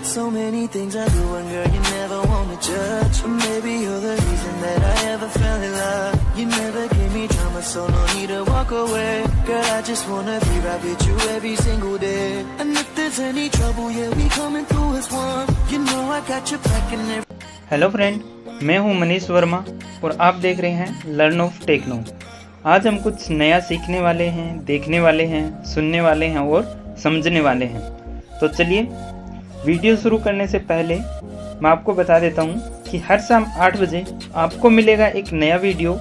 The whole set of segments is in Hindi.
So many things I do and girl you never wanna judge. Maybe you're the reason that I ever fell in love. You never gave me drama, so no need to walk away. Girl, I just wanna be right with you every single day. And if there's any trouble, yeah, we coming through as one. You know I got your back and every... hello friend, मैं हूं मनीष वर्मा और आप देख रहे हैं लर्न ऑफ टेक्नो। आज हम कुछ नया सीखने वाले हैं, देखने वाले हैं, सुनने वाले हैं और समझने वाले हैं। तो चलिए वीडियो शुरू करने से पहले मैं आपको बता देता हूं कि हर शाम 8 बजे आपको मिलेगा एक नया वीडियो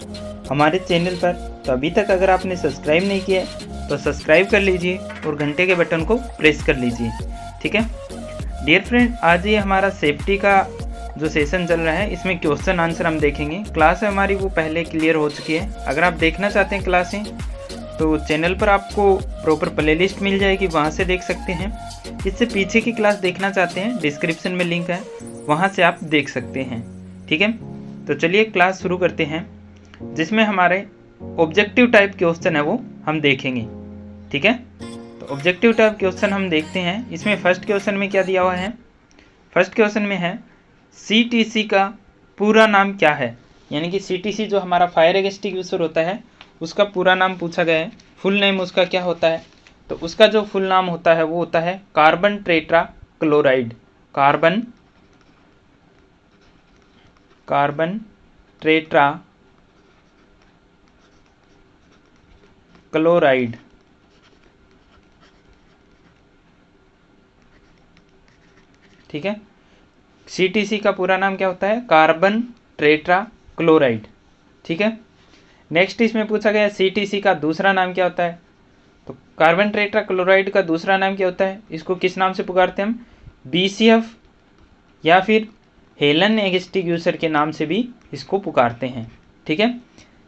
हमारे चैनल पर। तो अभी तक अगर आपने सब्सक्राइब नहीं किया है तो सब्सक्राइब कर लीजिए और घंटे के बटन को प्रेस कर लीजिए, ठीक है। डियर फ्रेंड, आज ये हमारा सेफ्टी का जो सेशन चल रहा है, इसमें क्वेश्चन आंसर हम देखेंगे। क्लास है हमारी वो पहले क्लियर हो चुकी है। अगर आप देखना चाहते हैं क्लासें तो चैनल पर आपको प्रॉपर प्लेलिस्ट मिल जाएगी, वहाँ से देख सकते हैं। इससे पीछे की क्लास देखना चाहते हैं, डिस्क्रिप्शन में लिंक है, वहाँ से आप देख सकते हैं, ठीक है। तो चलिए क्लास शुरू करते हैं, जिसमें हमारे ऑब्जेक्टिव टाइप क्वेश्चन है वो हम देखेंगे, ठीक है। तो ऑब्जेक्टिव टाइप क्वेश्चन हम देखते हैं। इसमें फर्स्ट क्वेश्चन में क्या दिया हुआ है? फर्स्ट क्वेश्चन में है CTC का पूरा नाम क्या है। यानी कि CTC जो हमारा फायर एक्सटिंग्विशर होता है उसका पूरा नाम पूछा गया है। फुल नेम उसका क्या होता है? तो उसका जो फुल नाम होता है वो होता है carbon tetra chloride. Carbon tetra chloride, ठीक है। CTC का पूरा नाम क्या होता है? कार्बन टेट्रा क्लोराइड, ठीक है। नेक्स्ट इसमें पूछा गया CTC का दूसरा नाम क्या होता है। तो कार्बन टेट्रा क्लोराइड का दूसरा नाम क्या होता है? इसको किस नाम से पुकारते हैं हम? BCF या फिर हेलन एक्सटिंग्विशर के नाम से भी इसको पुकारते हैं, ठीक है।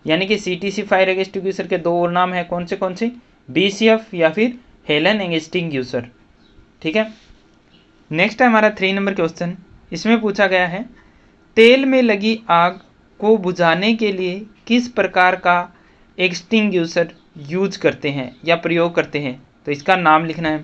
यानी कि CTC फायर एक्सटिंग्विशर के दो और नाम है, कौन से? BCF या फिर हेलन एक्सटिंग्विशर, ठीक है। नेक्स्ट है हमारा 3 नंबर क्वेश्चन। इसमें पूछा गया है तेल में लगी आग को बुझाने के लिए किस प्रकार का एक्सटिंग्विशर यूज करते हैं या प्रयोग करते हैं। तो इसका नाम लिखना है।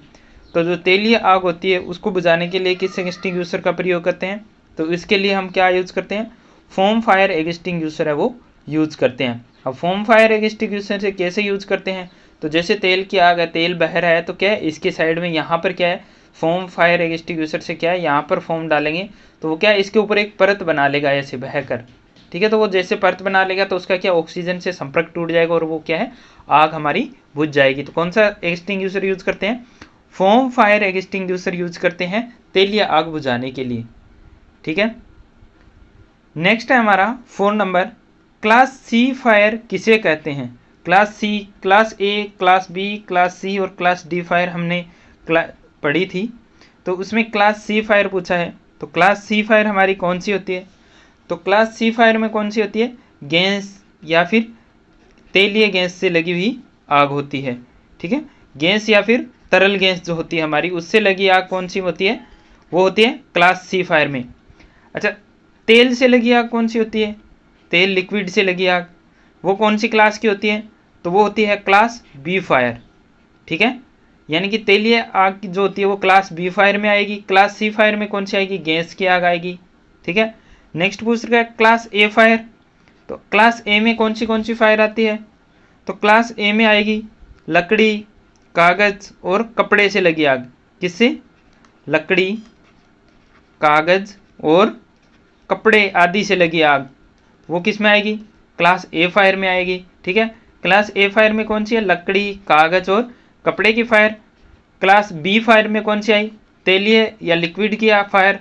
तो जो तेलीय आग होती है उसको बुझाने के लिए किस एक्सटिंग्विशर का प्रयोग करते हैं? तो इसके लिए हम क्या यूज करते हैं? फोम फायर एक्सटिंग्विशर है वो यूज करते हैं। अब फोम फायर एक्सटिंग्विशर से कैसे यूज करते हैं? तो जैसे तेल की आग है, तेल बह रहा है, तो क्या है इसके साइड में यहाँ पर क्या है, फोम फायर एक्सटिंग्विशर से क्या है यहाँ पर फोम डालेंगे तो वो क्या है इसके ऊपर एक परत बना लेगा ऐसे बह कर, ठीक है। तो वो जैसे परत बना लेगा तो उसका क्या ऑक्सीजन से संपर्क टूट जाएगा और वो क्या है आग हमारी बुझ जाएगी। तो कौन सा एक्सटिंग्विशर यूज करते हैं? फोम फायर एक्सटिंग्विशर यूज करते हैं तेलीय आग बुझाने के लिए, ठीक है। नेक्स्ट है हमारा 4 नंबर, क्लास C फायर किसे कहते हैं? Class C, class A, class B, class C और क्लास D फायर हमने पढ़ी थी। तो उसमें क्लास C फायर पूछा है। तो क्लास C फायर हमारी कौन सी होती है? तो क्लास C फायर में कौन सी होती है? गैस या फिर तेलीय गैस से लगी हुई आग होती है, ठीक है। गैस या फिर तरल गैस जो होती है हमारी उससे लगी आग कौन सी होती है? वो होती है क्लास C फायर में। अच्छा, तेल से लगी आग कौन सी होती है? तेल लिक्विड से लगी आग वो कौन सी क्लास की होती है? तो वो होती है क्लास B फायर, ठीक है। यानी कि तेलीय आग जो होती है वो क्लास B फायर में आएगी। क्लास C फायर में कौन सी आएगी? गैस की आग आएगी, ठीक है। नेक्स्ट पूछ रहा है क्लास A फायर। तो क्लास A में कौन सी फायर आती है? तो क्लास A में आएगी लकड़ी, कागज और कपड़े से लगी आग। किससे? लकड़ी, कागज और कपड़े आदि से लगी आग, वो किस में आएगी? क्लास A फायर में आएगी, ठीक है। क्लास A फायर में कौन सी है? लकड़ी, कागज और कपड़े की फायर। क्लास B फायर में कौन सी आई? तेलीय या लिक्विड की फायर।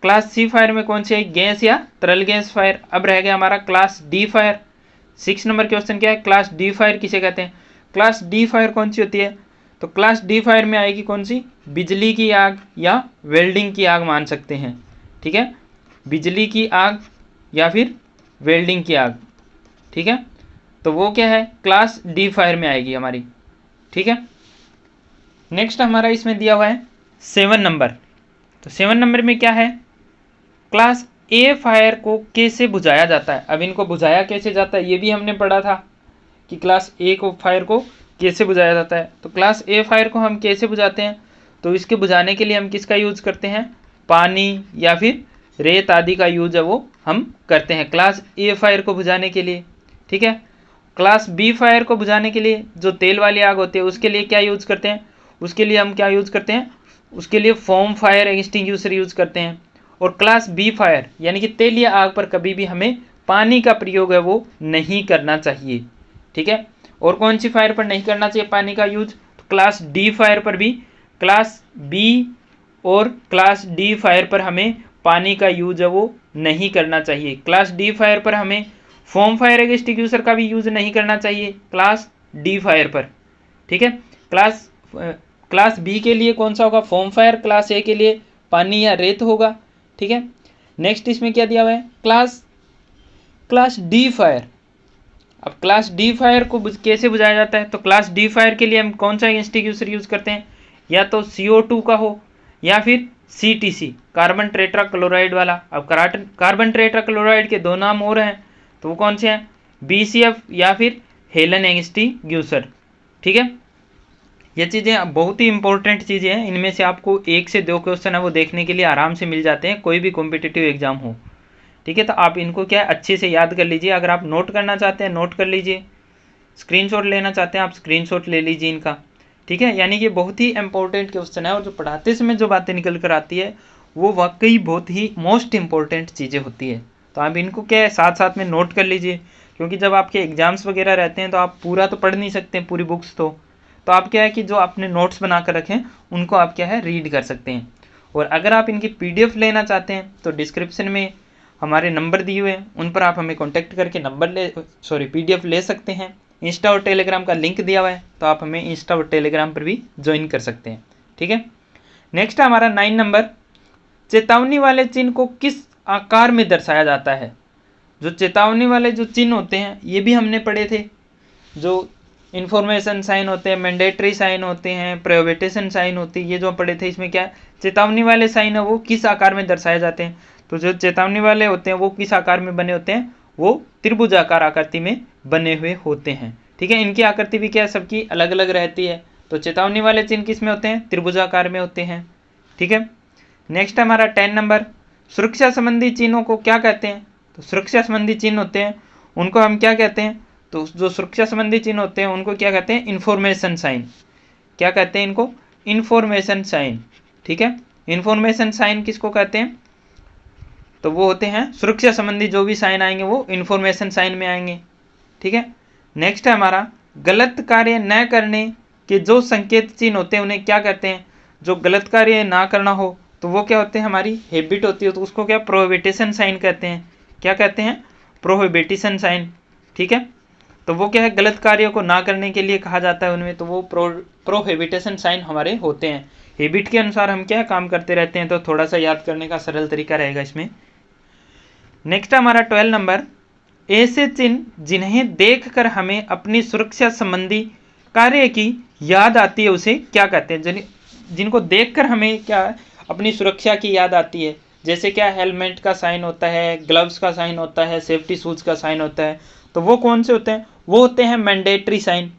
क्लास C फायर में कौन सी आई? गैस या तरल गैस फायर। अब रह गया हमारा class D fire. 6 number question क्या है? क्लास D फायर किसे कहते हैं? क्लास D फायर कौन सी होती है? तो क्लास D फायर में आएगी कौन सी? बिजली की आग या वेल्डिंग की आग मान सकते हैं, ठीक है। बिजली की आग या फिर वेल्डिंग की आग, ठीक है। तो वो क्या है? क्लास D फायर में आएगी हमारी, ठीक है। नेक्स्ट हमारा इसमें दिया हुआ है 7 नंबर। तो 7 नंबर में क्या है? क्लास A फायर को कैसे बुझाया जाता है। अब इनको बुझाया कैसे जाता है ये भी हमने पढ़ा था कि क्लास A को फायर को कैसे बुझाया जाता है। तो क्लास A फायर को हम कैसे बुझाते हैं? तो इसके बुझाने के लिए हम किसका यूज़ करते हैं? पानी या फिर रेत आदि का यूज है वो हम करते हैं क्लास ए फायर को बुझाने के लिए। ठीक है, क्लास बी फायर को बुझाने के लिए जो तेल वाली आग होती है उसके लिए क्या यूज करते हैं, उसके लिए हम क्या यूज करते हैं, उसके लिए फोम फायर एक्सटिंग्विशर यूज करते हैं। और क्लास बी फायर यानी कि तेलीय आग पर कभी भी हमें पानी का प्रयोग है वो नहीं करना चाहिए। ठीक है, और कौन सी फायर पर नहीं करना चाहिए पानी का यूज, तो क्लास डी फायर पर भी, क्लास बी और क्लास डी फायर पर हमें पानी का यूज है वो नहीं करना चाहिए। क्लास डी फायर पर हमें फोम फायर एक्सटिंग्विशर का भी यूज नहीं करना चाहिए क्लास डी फायर पर। ठीक है, क्लास बी के लिए कौन सा होगा, फोम फायर, क्लास ए के लिए पानी या रेत होगा। ठीक है, नेक्स्ट इसमें क्या दिया हुआ है, क्लास डी फायर। अब क्लास डी फायर को कैसे बुझाया जाता है, तो क्लास डी फायर के लिए हम कौन सा एक्सटिंग्विशर यूज करते हैं, या तो CO2 का हो या फिर CTC कार्बन टेट्रा क्लोराइड वाला। अब कार्बन टेट्रा क्लोराइड के दो नाम और हैं, तो वो कौन से हैं, BCF या फिर हेलन एक्सटिंग्विशर। ठीक है, ये चीज़ें बहुत ही इंपॉर्टेंट चीज़ें हैं, इनमें से आपको 1 से 2 क्वेश्चन है वो देखने के लिए आराम से मिल जाते हैं कोई भी कॉम्पिटिटिव एग्जाम हो। ठीक है, तो आप इनको क्या अच्छे से याद कर लीजिए। अगर आप नोट करना चाहते हैं नोट कर लीजिए, स्क्रीनशॉट लेना चाहते हैं आप स्क्रीनशॉट ले लीजिए इनका। ठीक है, यानी कि बहुत ही इंपॉर्टेंट क्वेश्चन है और जो पढ़ाते समय जो बातें निकल कर आती है वो वाकई बहुत ही मोस्ट इंपॉर्टेंट चीज़ें होती है। तो आप इनको क्या है साथ साथ में नोट कर लीजिए, क्योंकि जब आपके एग्जाम्स वगैरह रहते हैं तो आप पूरा तो पढ़ नहीं सकते हैं पूरी बुक्स, तो आप क्या है कि जो आपने नोट्स बना कर रखें उनको आप क्या है रीड कर सकते हैं। और अगर आप इनकी PDF लेना चाहते हैं तो डिस्क्रिप्शन में हमारे नंबर दिए हुए हैं, उन पर आप हमें कॉन्टैक्ट करके PDF ले सकते हैं। इंस्टा और टेलीग्राम का लिंक दिया हुआ है, तो आप हमें इंस्टा और टेलीग्राम पर भी ज्वाइन कर सकते हैं। ठीक है, नेक्स्ट है हमारा 9 नंबर, चेतावनी वाले चिन्ह को किस आकार में दर्शाया जाता है। जो चेतावनी वाले जो चिन्ह होते हैं ये भी हमने पढ़े थे, जो इन्फॉर्मेशन साइन होते हैं, मैंडेटरी साइन होते हैं, प्रोहिबिशन साइन होती है, ये जो पढ़े थे। इसमें क्या है, चेतावनी वाले साइन है वो किस आकार में दर्शाए जाते हैं, तो जो चेतावनी वाले होते हैं वो किस आकार में बने होते हैं, वो त्रिभुजाकार आकृति में बने हुए होते हैं। ठीक है, इनकी आकृति भी क्या है सबकी अलग अलग रहती है, तो चेतावनी वाले चिन्ह किस में होते हैं, त्रिभुजाकार में होते हैं। ठीक है, नेक्स्ट हमारा 10 नंबर, सुरक्षा संबंधी चिन्हों को क्या कहते हैं, तो सुरक्षा संबंधी चिन्ह होते हैं उनको हम क्या कहते हैं, तो जो सुरक्षा संबंधी चिन्ह होते हैं उनको क्या कहते हैं, इन्फॉर्मेशन साइन। क्या कहते हैं इनको, इन्फॉर्मेशन साइन। ठीक है, इन्फॉर्मेशन साइन किसको कहते हैं, तो वो होते हैं सुरक्षा संबंधी जो भी साइन आएंगे वो इन्फॉर्मेशन साइन में आएंगे। ठीक है, नेक्स्ट है हमारा गलत कार्य न करने के जो संकेत चिन्ह होते हैं उन्हें क्या कहते हैं, जो गलत कार्य ना करना हो तो वो क्या होते हैं, हमारी हैबिट होती है, तो उसको क्या प्रोहिबिशन साइन कहते हैं। क्या कहते हैं, प्रोहिबिशन साइन। ठीक है, तो वो क्या है गलत कार्यों को ना करने के लिए कहा जाता है उनमें, तो वो प्रोहिबिशन साइन हमारे होते हैं। हैबिट के अनुसार हम क्या काम करते रहते हैं, तो थोड़ा सा याद करने का सरल तरीका रहेगा इसमें। नेक्स्ट हमारा 12 नंबर, ऐसे चिन्ह जिन्हें देखकर हमें अपनी सुरक्षा संबंधी कार्य की याद आती है उसे क्या कहते हैं, जिनको देखकर हमें क्या अपनी सुरक्षा की याद आती है। जैसे क्या हेलमेट का साइन होता है, ग्लव्स का साइन होता है, सेफ्टी शूज का साइन होता है, तो वो कौन से होते हैं, वो होते हैं मैंडेटरी साइन।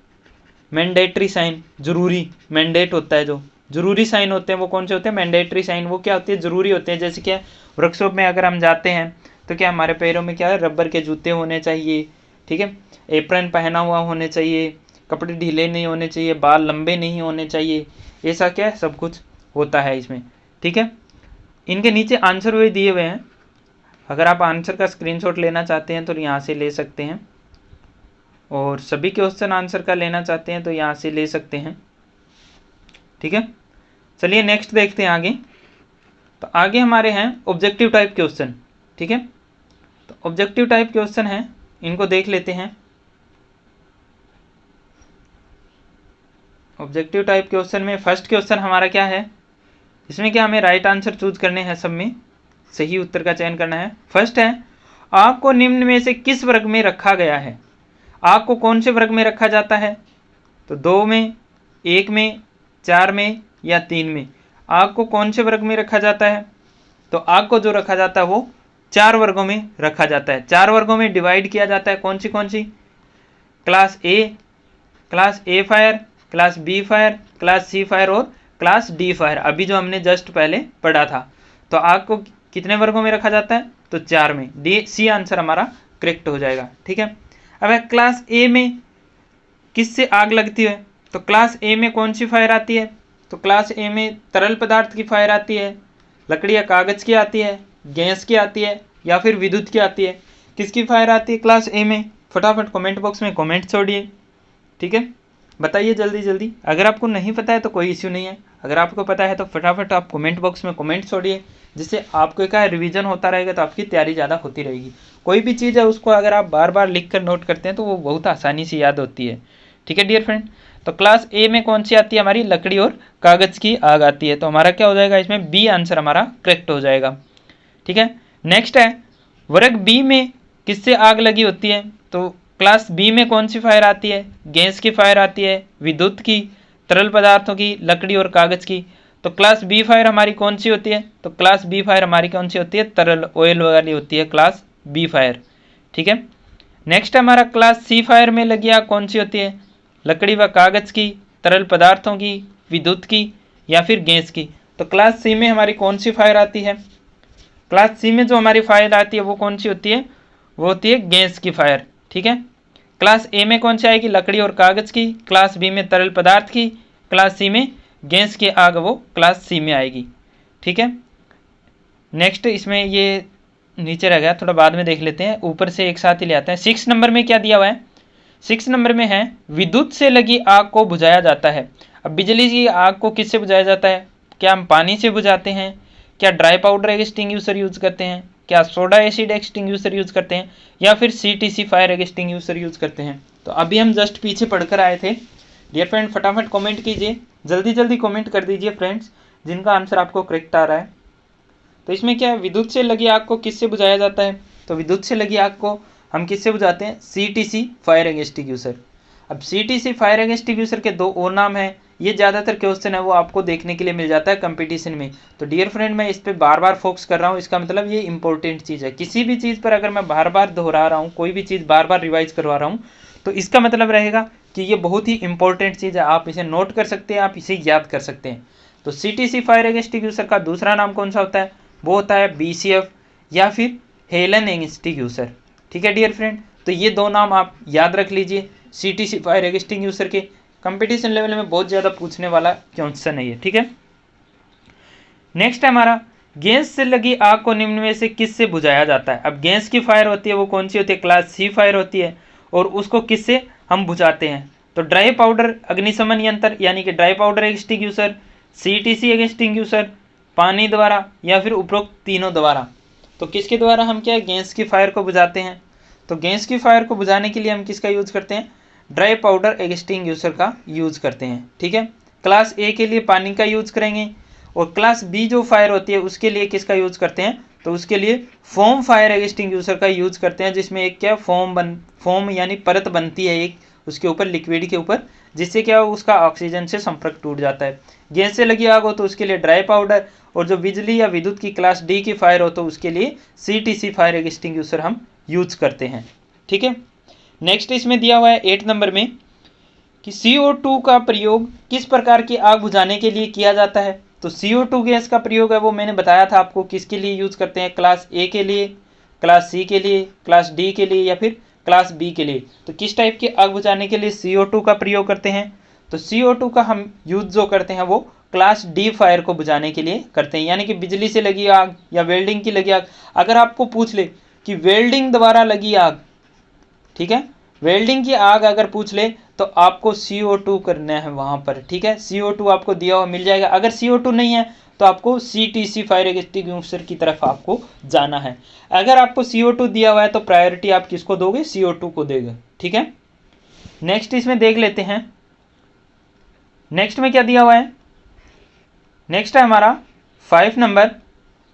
मैंडेटरी साइन जरूरी, मैंडेट होता है जो जरूरी साइन होते हैं वो कौन से होते हैं, मैंडेटरी साइन। वो क्या होती है, जरूरी होते हैं। जैसे क्या वर्कशॉप में अगर हम जाते हैं तो क्या हमारे पैरों में क्या है रबर के जूते होने चाहिए। ठीक है, एप्रन पहना हुआ होने चाहिए, कपड़े ढीले नहीं होने चाहिए, बाल लंबे नहीं होने चाहिए, ऐसा क्या है सब कुछ होता है इसमें। ठीक है, इनके नीचे आंसर वे दिए हुए हैं, अगर आप आंसर का स्क्रीनशॉट लेना चाहते हैं तो यहाँ से ले सकते हैं, और सभी क्वेश्चन आंसर का लेना चाहते हैं तो यहाँ से ले सकते हैं। ठीक है, चलिए नेक्स्ट देखते हैं आगे। तो आगे हमारे हैं ऑब्जेक्टिव टाइप क्वेश्चन। ठीक है, तो ऑब्जेक्टिव टाइप क्वेश्चन है, इनको देख लेते हैं। ऑब्जेक्टिव टाइप क्वेश्चन में फर्स्ट क्वेश्चन हमारा क्या है, इसमें क्या हमें राइट आंसर चूज करने हैं, सब में सही उत्तर का चयन करना है। फर्स्ट है, आग को निम्न में से किस वर्ग में रखा गया है। आग को कौन से वर्ग में रखा जाता है, तो 2 में, 1 में, 4 में या 3 में। आग को कौन से वर्ग में रखा जाता है, तो आग को जो रखा जाता है वो 4 वर्गों में रखा जाता है। 4 वर्गों में डिवाइड किया जाता है, कौन सी, class A fire, class B fire, class C fire और क्लास डी फायर, अभी जो हमने जस्ट पहले पढ़ा था। तो आग को कितने वर्गों में रखा जाता है, तो 4 में। सी आंसर हमारा करेक्ट हो जाएगा। ठीक है, अब क्लास ए में किससे आग लगती है, तो क्लास ए में कौन सी फायर आती है, तो क्लास ए में तरल पदार्थ की फायर आती है, लकड़ी या कागज की आती है, गैस की आती है, या फिर विद्युत की आती है। किसकी फायर आती है क्लास ए में, फटाफट कमेंट बॉक्स में कमेंट छोड़िए। ठीक है, बताइए जल्दी जल्दी। अगर आपको नहीं पता है तो कोई इश्यू नहीं है, अगर आपको पता है तो फटाफट आप कमेंट बॉक्स में कमेंट छोड़िए, जिससे आपको क्या रिवीजन होता रहेगा, तो आपकी तैयारी ज़्यादा होती रहेगी। कोई भी चीज़ है उसको अगर आप बार बार लिख कर नोट करते हैं तो वो बहुत आसानी से याद होती है। ठीक है डियर फ्रेंड, तो क्लास ए में कौन सी आती है हमारी, लकड़ी और कागज़ की आग आती है। तो हमारा क्या हो जाएगा इसमें, बी आंसर हमारा करेक्ट हो जाएगा। ठीक है, नेक्स्ट है वर्ग बी में किससे आग लगी होती है, तो क्लास बी में कौन सी फायर आती है, गैस की फायर आती है, विद्युत की, तरल पदार्थों की, लकड़ी और कागज़ की। तो क्लास बी फायर हमारी कौन सी होती है, तो क्लास बी फायर हमारी कौन सी होती है, तरल ऑयल वाली होती है क्लास बी फायर। ठीक है, नेक्स्ट हमारा क्लास सी फायर में लगी आग कौन सी होती है, लकड़ी व कागज़ की, तरल पदार्थों की, विद्युत की, या फिर गैस की। तो क्लास सी में हमारी कौन सी फायर आती है, क्लास सी में जो हमारी फायर आती है वो कौन सी होती है, वो होती है गैस की फायर। ठीक है, क्लास ए में कौन सी आएगी, लकड़ी और कागज़ की, क्लास बी में तरल पदार्थ की, क्लास सी में गैस की आग वो क्लास सी में आएगी। ठीक है, नेक्स्ट इसमें ये नीचे रह गया, थोड़ा बाद में देख लेते हैं, ऊपर से एक साथ ही ले आते हैं। 6 नंबर में क्या दिया हुआ है, 6 नंबर में है विद्युत से लगी आग को बुझाया जाता है। अब बिजली की आग को किससे बुझाया जाता है, क्या हम पानी से बुझाते हैं, क्या ड्राई पाउडर एक्सटिंग्विशर यूज़ करते हैं, क्या सोडा एसिड एक्सटिंग्विशर यूज़ करते हैं, या फिर CTC फायर एक्सटिंग्विशर यूज़ करते हैं। तो अभी हम जस्ट पीछे पढ़कर आए थे। डियर फ्रेंड फटाफट कमेंट कीजिए, जल्दी जल्दी कमेंट कर दीजिए फ्रेंड्स जिनका आंसर आपको करेक्ट आ रहा है। तो इसमें क्या है, विद्युत से लगी आग को किससे बुझाया जाता है, तो विद्युत से लगी आग को हम किससे बुझाते हैं, CTC फायर एक्सटिंग्विशर। अब CTC फायर एक्सटिंग्विशर के 2 और नाम हैं, ये ज़्यादातर क्वेश्चन है वो आपको देखने के लिए मिल जाता है कंपटीशन में। तो डियर फ्रेंड मैं इस पर बार बार फोकस कर रहा हूँ, इसका मतलब ये इंपॉर्टेंट चीज़ है। किसी भी चीज़ पर अगर मैं बार बार दोहरा रहा हूँ, कोई भी चीज़ बार बार रिवाइज करवा रहा हूँ, तो इसका मतलब रहेगा कि ये बहुत ही इंपॉर्टेंट चीज़ है, आप इसे नोट कर सकते हैं, आप इसे याद कर सकते हैं। तो CTC फायर एक्सटिंग्विशर का दूसरा नाम कौन सा होता है, वो होता है BCF या फिर हेलन एक्सटिंग्विशर। ठीक है डियर फ्रेंड, तो ये 2 नाम आप याद रख लीजिए CTC फायर एक्सटिंग्विशर के। कंपटीशन लेवल में बहुत ज़्यादा पूछने वाला क्वेश्चन है ये। ठीक है, नेक्स्ट है हमारा गैस से लगी आग को निम्न में से किससे बुझाया जाता है। अब गैस की फायर होती है वो कौन सी होती है, क्लास सी फायर होती है, और उसको किससे हम बुझाते हैं, तो ड्राई पाउडर अग्निशमन यंत्र यानी कि dry powder extinguisher, CTC extinguisher, पानी द्वारा, या फिर उपरोक्त तीनों द्वारा। तो किसके द्वारा हम क्या है गैस की फायर को बुझाते हैं, तो गैस की फायर को बुझाने के लिए हम किसका यूज़ करते हैं, ड्राई पाउडर एक्सटिंग्विशर का यूज़ करते हैं। ठीक है, क्लास ए के लिए पानी का यूज़ करेंगे, और क्लास बी जो फायर होती है उसके लिए किसका यूज़ करते हैं, तो उसके लिए फोम फायर एक्सटिंग्विशर का यूज़ करते हैं, जिसमें एक क्या फोम यानी परत बनती है एक उसके ऊपर लिक्विड के ऊपर, जिससे क्या हो उसका ऑक्सीजन से संपर्क टूट जाता है। गैस से लगी आग हो तो उसके लिए ड्राई पाउडर, और जो बिजली या विद्युत की क्लास डी की फायर हो तो उसके लिए CTC फायर एक्सटिंग्विशर हम यूज करते हैं। ठीक है, नेक्स्ट इसमें दिया हुआ है 8 नंबर में कि CO2 का प्रयोग किस प्रकार की आग बुझाने के लिए किया जाता है। तो CO2 गैस का प्रयोग है वो मैंने बताया था आपको किसके लिए यूज करते हैं, क्लास ए के लिए, क्लास सी के लिए, क्लास डी के लिए, या फिर क्लास बी के लिए। तो किस टाइप की आग बुझाने के लिए CO2 का प्रयोग करते हैं, तो CO2 का हम यूज जो करते हैं वो क्लास डी फायर को बुझाने के लिए करते हैं, यानी कि बिजली से लगी आग या वेल्डिंग की लगी आग। अगर आपको पूछ ले कि वेल्डिंग द्वारा लगी आग, ठीक है, वेल्डिंग की आग अगर पूछ ले तो आपको CO2 करना है वहां पर। ठीक है, CO2 आपको दिया हुआ मिल जाएगा, अगर CO2 नहीं है तो आपको CTC फायर एक्सटिंग्विशर की तरफ आपको जाना है। अगर आपको CO2 दिया हुआ है तो प्रायोरिटी आप किसको दोगे, CO2 को देगा। ठीक है, नेक्स्ट इसमें देख लेते हैं, नेक्स्ट में क्या दिया हुआ है, नेक्स्ट है हमारा 5 नंबर।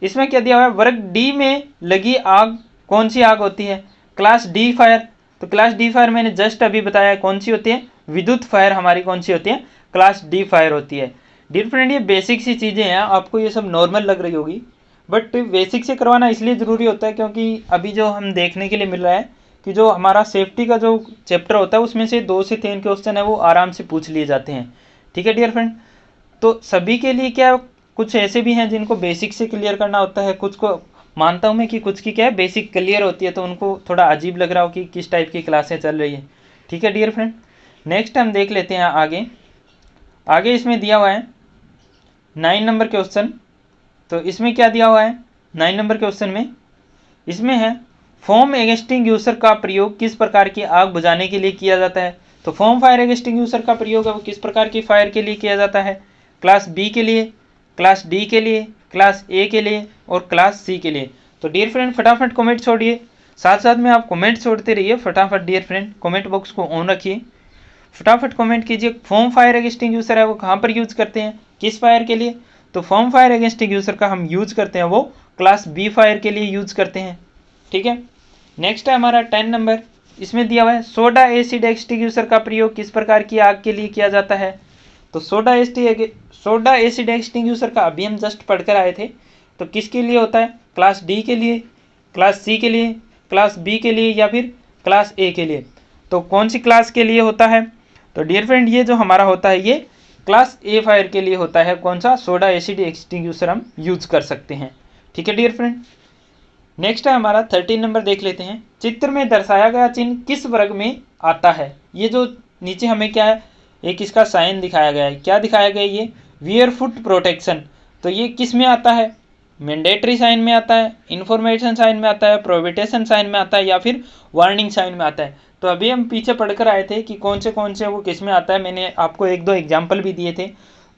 इसमें क्या दिया हुआ है, वर्ग डी में लगी आग कौन सी आग होती है, क्लास डी फायर। तो क्लास डी फायर मैंने जस्ट अभी बताया कौन सी होती है, विद्युत फायर हमारी कौन सी होती है, क्लास डी फायर होती है। डियर फ्रेंड ये बेसिक सी चीज़ें हैं, आपको ये सब नॉर्मल लग रही होगी, बट बेसिक से करवाना इसलिए ज़रूरी होता है क्योंकि अभी जो हम देखने के लिए मिल रहा है कि जो हमारा सेफ्टी का जो चैप्टर होता है उसमें से 2 से 3 क्वेश्चन है वो आराम से पूछ लिए जाते हैं। ठीक है डियर फ्रेंड, तो सभी के लिए क्या कुछ ऐसे भी हैं जिनको बेसिक से क्लियर करना होता है, कुछ को मानता हूँ मैं कि कुछ की क्या है बेसिक क्लियर होती है, तो उनको थोड़ा अजीब लग रहा हो कि किस टाइप की क्लासें चल रही है। ठीक है डियर फ्रेंड, नेक्स्ट हम देख लेते हैं आगे इसमें दिया हुआ है 9 नंबर क्वेश्चन। तो इसमें क्या दिया हुआ है 9 नंबर क्वेश्चन में, इसमें है फोम एक्सटिंग्यूशर का प्रयोग किस प्रकार की आग बुझाने के लिए किया जाता है। तो फोम फायर एक्सटिंग्यूशर का प्रयोग है वो किस प्रकार की फायर के लिए किया जाता है, क्लास बी के लिए, क्लास डी के लिए, क्लास ए के लिए और क्लास सी के लिए। तो डियर फ्रेंड फटाफट कमेंट छोड़िए, साथ साथ में आप कमेंट छोड़ते रहिए फटाफट डियर फ्रेंड, कमेंट बॉक्स को ऑन रखिए, फटाफट कमेंट कीजिए। फोम फायर एक्सटिंग्यूशर है वो कहाँ पर यूज करते हैं, किस फायर के लिए। तो फोम फायर एक्सटिंग्यूशर का हम यूज करते हैं वो क्लास बी फायर के लिए यूज करते हैं। ठीक है, नेक्स्ट है हमारा 10 नंबर, इसमें दिया हुआ है सोडा एसिड एक्सटिंग्यूशर का प्रयोग किस प्रकार की आग के लिए किया जाता है। तो सोडा एसिड एक्सटिंग्यूशर का अभी हम जस्ट पढ़कर आए थे। तो किसके लिए होता है, क्लास डी के लिए, क्लास सी के लिए, क्लास बी के लिए या फिर क्लास ए के लिए। तो कौन सी क्लास के लिए होता है, तो डियर फ्रेंड ये जो हमारा होता है ये क्लास ए फायर के लिए होता है। कौन सा, सोडा एसिड एक्सटिंग्यूशर हम यूज कर सकते हैं। ठीक है डियर फ्रेंड, नेक्स्ट है हमारा 13 नंबर देख लेते हैं। चित्र में दर्शाया गया चिन्ह किस वर्ग में आता है। ये जो नीचे हमें क्या है एक इसका साइन दिखाया गया है, क्या दिखाया गया है ये वियर फुट प्रोटेक्शन। तो ये किस में आता है, मैंडेटरी साइन में आता है, इन्फॉर्मेशन साइन में आता है, प्रोहिबिटेशन साइन में आता है या फिर वार्निंग साइन में आता है। तो अभी हम पीछे पढ़कर आए थे कि कौन से वो किस में आता है, मैंने आपको 1-2 एग्जाम्पल भी दिए थे।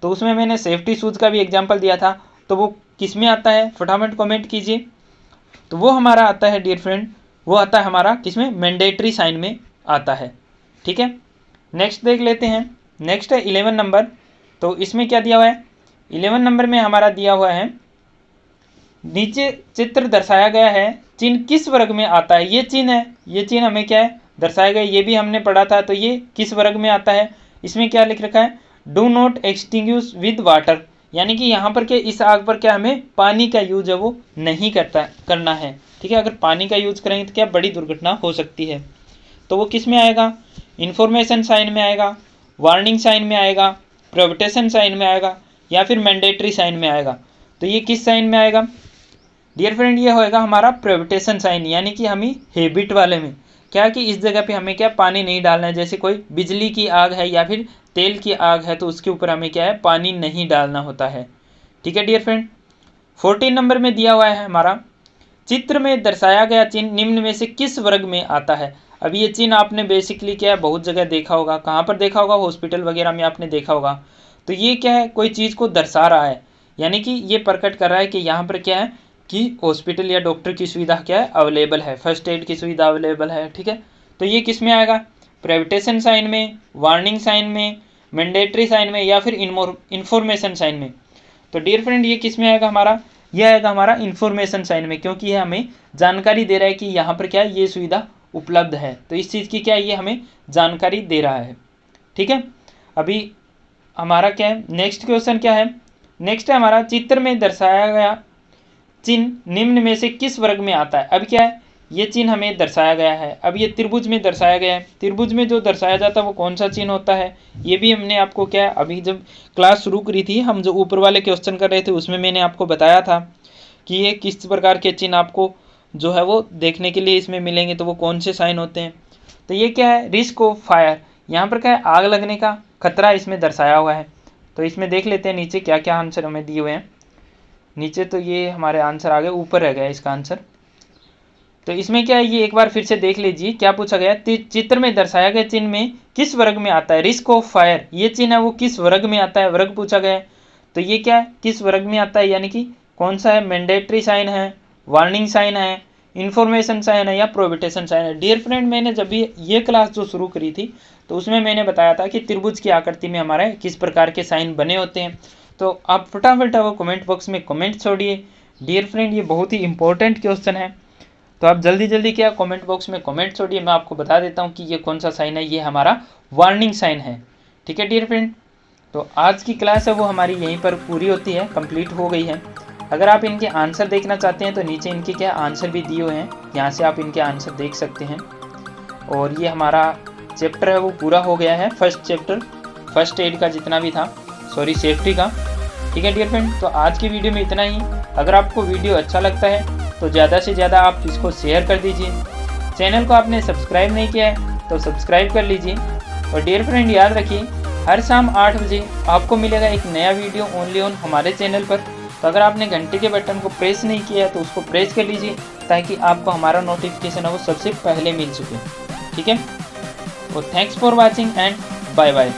तो उसमें मैंने सेफ्टी शूज़ का भी एग्जाम्पल दिया था, तो वो किस में आता है फटाफट कमेंट कीजिए। तो वो हमारा आता है डियर फ्रेंड, वो आता है हमारा किसमें, मैंडेटरी साइन में आता है। ठीक है, नेक्स्ट देख लेते हैं, नेक्स्ट है 11 नंबर। तो इसमें क्या दिया हुआ है, 11 नंबर में हमारा दिया हुआ है नीचे चित्र दर्शाया गया है चिन्ह किस वर्ग में आता है। ये चिन्ह है, ये चिन्ह हमें क्या है दर्शाया गया, ये भी हमने पढ़ा था। तो ये किस वर्ग में आता है, इसमें क्या लिख रखा है, do not extinguish with water, यानी कि यहाँ पर क्या इस आग पर क्या हमें पानी का यूज है वो नहीं करना है। ठीक है, अगर पानी का यूज करेंगे तो क्या बड़ी दुर्घटना हो सकती है। तो वो किस में आएगा, इन्फॉर्मेशन साइन में आएगा, वार्निंग साइन में आएगा, प्रोहिबिटेशन साइन में आएगा या फिर मैंडेटरी साइन में आएगा। तो ये किस साइन में आएगा डियर फ्रेंड, ये होएगा हमारा प्रोहिबिटेशन साइन, यानी कि हमें हैबिट वाले में क्या कि इस जगह पे हमें क्या पानी नहीं डालना है। जैसे कोई बिजली की आग है या फिर तेल की आग है तो उसके ऊपर हमें क्या है पानी नहीं डालना होता है। ठीक है डियर फ्रेंड, 14 नंबर में दिया हुआ है हमारा चित्र में दर्शाया गया चिन्ह निम्न में से किस वर्ग में आता है। अब ये चिन्ह आपने बेसिकली क्या है बहुत जगह देखा होगा, कहाँ पर देखा होगा, हॉस्पिटल वगैरह में आपने देखा होगा। तो ये क्या है, कोई चीज़ को दर्शा रहा है, यानी कि ये प्रकट कर रहा है कि यहाँ पर क्या है कि हॉस्पिटल या डॉक्टर की सुविधा क्या है अवेलेबल है, फर्स्ट एड की सुविधा अवेलेबल है। ठीक है, तो ये किस में आएगा, प्रोहिबिटेशन साइन में, वार्निंग साइन में, मैंडेटरी साइन में या फिर इन्फॉर्मेशन साइन में। तो डियर फ्रेंड ये किस में आएगा हमारा, यह आएगा हमारा इन्फॉर्मेशन साइन में, क्योंकि ये हमें जानकारी दे रहा है कि यहाँ पर क्या है ये सुविधा उपलब्ध है। तो इस चीज़ की क्या है ये हमें जानकारी दे रहा है। ठीक है, अभी हमारा क्या है नेक्स्ट क्वेश्चन क्या है, नेक्स्ट है हमारा चित्र में दर्शाया गया चिन्ह निम्न में से किस वर्ग में आता है। अब क्या है ये चिन्ह हमें दर्शाया गया है, अब ये त्रिभुज में दर्शाया गया है, त्रिभुज में जो दर्शाया जाता है वो कौन सा चिन्ह होता है ये भी हमने आपको क्या है अभी जब क्लास शुरू करी थी हम जो ऊपर वाले क्वेश्चन कर रहे थे उसमें मैंने आपको बताया था कि ये किस प्रकार के चिन्ह आपको जो है वो देखने के लिए इसमें मिलेंगे, तो वो कौन से साइन होते हैं। तो ये क्या है, रिस्क ऑफ फायर, यहाँ पर क्या है आग लगने का खतरा इसमें दर्शाया हुआ है। तो इसमें देख लेते हैं नीचे क्या क्या आंसर हमें दिए हुए हैं। नीचे तो ये हमारे आंसर आ गए, ऊपर रह गया इसका आंसर। तो इसमें क्या है ये एक बार फिर से देख लीजिए क्या पूछा गया, चित्र में दर्शाया गया चिन्ह में किस वर्ग में आता है। रिस्क ऑफ फायर ये चिन्ह है वो किस वर्ग में आता है, वर्ग पूछा गया है। तो ये क्या है किस वर्ग में आता है, यानी कि कौन सा है, मैंडेटरी साइन है, वार्निंग साइन है, इन्फॉर्मेशन साइन है या प्रोहिबिटेशन साइन है। डियर फ्रेंड मैंने जब ये क्लास जो शुरू करी थी तो उसमें मैंने बताया था कि त्रिभुज की आकृति में हमारे किस प्रकार के साइन बने होते हैं। तो आप फटाफट वो कमेंट बॉक्स में कमेंट छोड़िए। डियर फ्रेंड ये बहुत ही इंपॉर्टेंट क्वेश्चन है, तो आप जल्दी जल्दी क्या कमेंट बॉक्स में कमेंट छोड़िए। मैं आपको बता देता हूँ कि ये कौन सा साइन है, ये हमारा वार्निंग साइन है। ठीक है डियर फ्रेंड, तो आज की क्लास है वो हमारी यहीं पर पूरी होती है, कंप्लीट हो गई है। अगर आप इनके आंसर देखना चाहते हैं तो नीचे इनके क्या आंसर भी दिए हुए हैं, यहाँ से आप इनके आंसर देख सकते हैं। और ये हमारा चैप्टर है वो पूरा हो गया है, फर्स्ट चैप्टर फर्स्ट एड का जितना भी था, सॉरी सेफ्टी का। ठीक है डियर फ्रेंड, तो आज की वीडियो में इतना ही। अगर आपको वीडियो अच्छा लगता है तो ज़्यादा से ज़्यादा आप इसको शेयर कर दीजिए। चैनल को आपने सब्सक्राइब नहीं किया है तो सब्सक्राइब कर लीजिए। और डियर फ्रेंड याद रखिए, हर शाम 8 बजे आपको मिलेगा एक नया वीडियो ओनली ऑन हमारे चैनल पर। तो अगर आपने घंटे के बटन को प्रेस नहीं किया है तो उसको प्रेस कर लीजिए, ताकि आपको हमारा नोटिफिकेशन है वो सबसे पहले मिल सके। ठीक है, तो thanks for watching and bye bye.